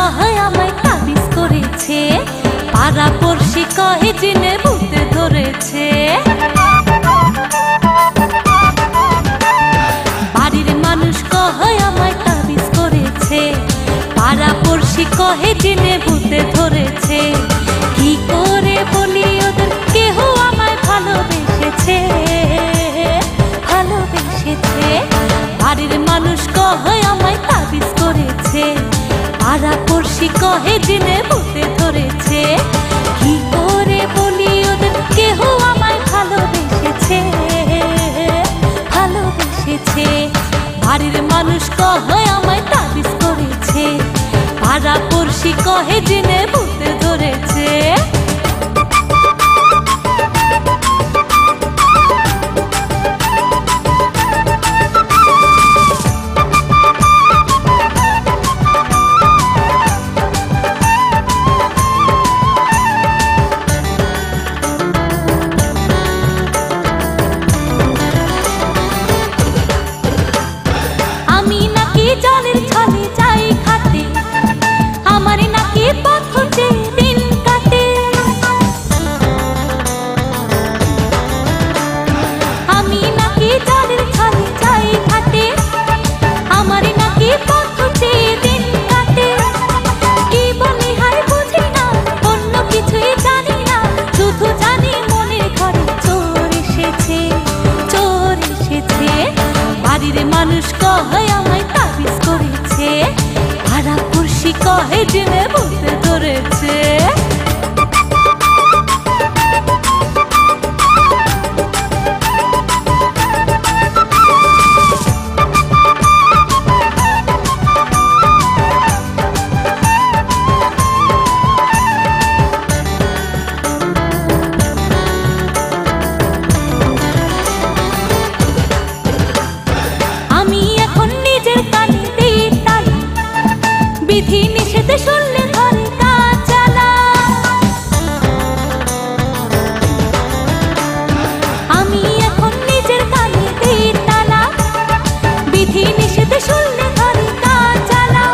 কহে আমায় তাবিজ করেছে, পাড়া পড়শি কহে জিনে ভূতে ধরেছে। বাড়ির মানুষ কহে আমায় তাবিজ করেছে, পাড়া পড়শি কহে জিনে ভূতে ধরেছে। কি করে বলি ওদের কেহ আমায় ভালোবেসেছে, ভালোবেসেছে। বাড়ির মানুষ কহে আমায় তাবিজ করেছে, পাড়া পড়শি কহে জিনে ভূতে ধরেছে। কি করে বলি ওদের কেহ আমায় ভালোবেসেছে, ভালোবেসেছে। বাড়ির মানুষ কহে আমায় তাবিজ করেছে, পাড়া পড়শি কহে জিনে ভূতে ধরেছে। জলের ছলে যাই খাতে, আমার নাকি পথ খুঁজে দিন কাটে। আমি নাকি জলের ছলে যাই খাতে, আমার নাকি পথ খুঁজে দিন কাটে। কি বলি হায় বুঝি না, অন্য কিছুই জানি না, শুধু জানি মনের ঘরে চোর এসেছে, চোর এসেছে। বাড়ির মানুষ কহে আমায় তাবিজ করেছে, পাড়া পড়শি কহে জিনে ভূতে ধরেছে। আমি এখন নিজের কানে দিই তালা, বিধি নিষেধ শুনলে ঘরে কাজ চালা। আমি এখন নিজের কানে দিই তালা, বিধি নিষেধ শুনলে ঘরে কাজ চালা।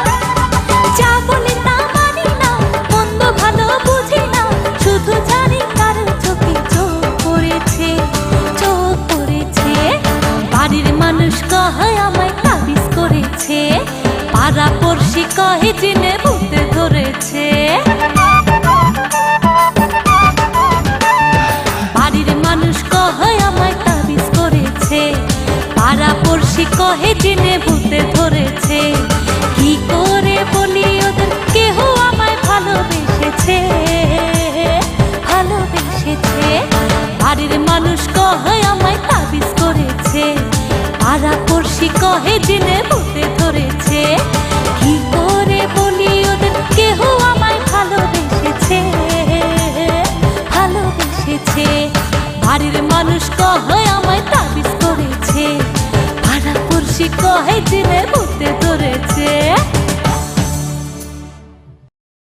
যা বলে তা মানি না, মন্দ ভালো বুঝি না, শুধু জানি কারো চোখে চোখ পড়েছে, চোখ পড়েছে। বাড়ির মানুষ কহে আমায় তাবিজ করেছে, পাড়া পড়শি কহে জিনে ভূতে ধরেছে। বাড়ির মানুষ কহে আমায় তাবিজ করেছে, পাড়া পড়শি কহে জিনে ভূতে ধরেছে। কি করে বলি ওদের কেহ আমায় ভালোবেসেছে, ভালোবেসেছে। বাড়ির মানুষ কহে আমায় তাবিজ করেছে, পাড়া পড়শি কহে জিনে ভূতে ধরেছে। কি করে বলি ওদের কেহ আমায় ভালোবেসেছে, ভালোবেসেছে। বাড়ির মানুষ কহে আমায় তাবিজ করেছে, পাড়া পড়শি কহে জিনে